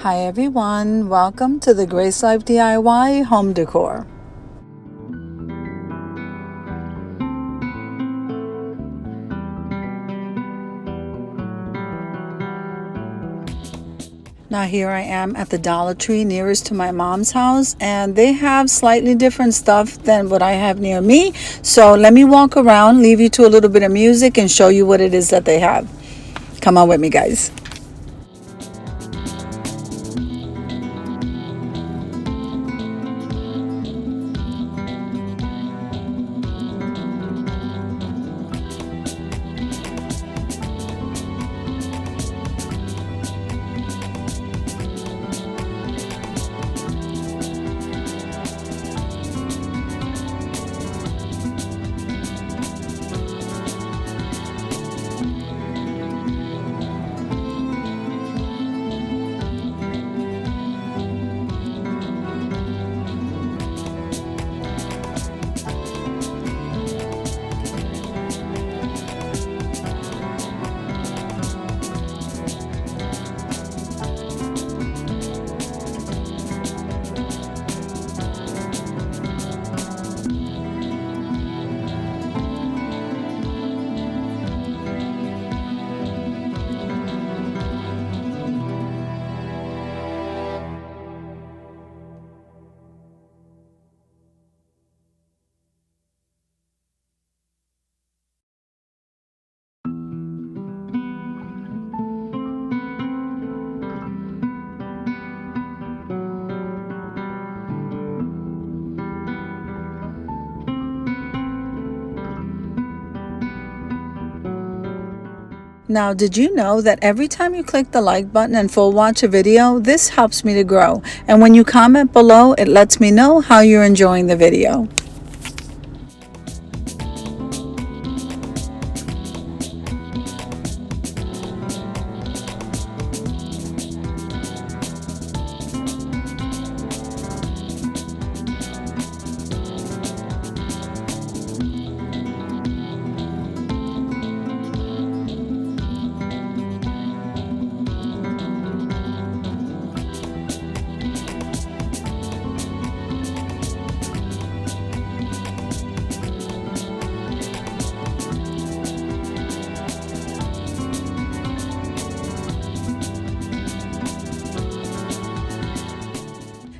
Hi everyone, welcome to the Grace Life DIY Home Decor. Now here I am at the Dollar Tree nearest to my mom's house, and they have slightly different stuff than what I have near me. So let me walk around, leave you to a little bit of music, and show you what it is that they have. Come on with me, guys. Now, did you know that every time you click the like button and full watch a video, this helps me to grow. And when you comment below, it lets me know how you're enjoying the video.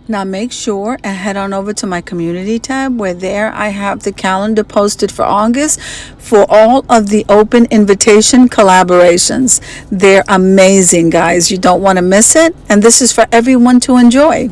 Now make sure and head on over to my community tab, where there I have the calendar posted for August for all of the open invitation collaborations. They're amazing, guys. You don't want to miss it. And this is for everyone to enjoy.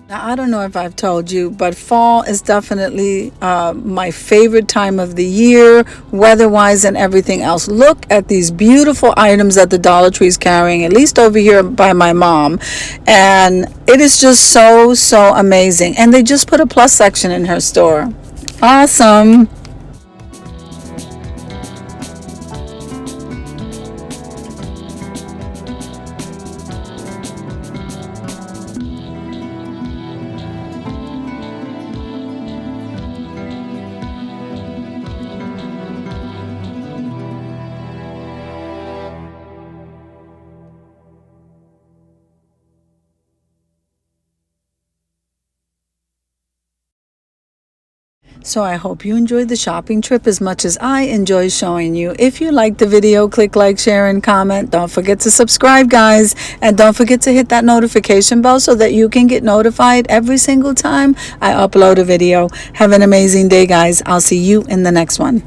Now, I don't know if I've told you, but fall is definitely my favorite time of the year, weather-wise and everything else. Look at these beautiful items that the Dollar Tree is carrying, at least over here by my mom. And it is just so, so amazing. And they just put a plus section in her store. Awesome. So I hope you enjoyed the shopping trip as much as I enjoy showing you. If you liked the video, click like, share, and comment. Don't forget to subscribe, guys. And don't forget to hit that notification bell so that you can get notified every single time I upload a video. Have an amazing day, guys. I'll see you in the next one.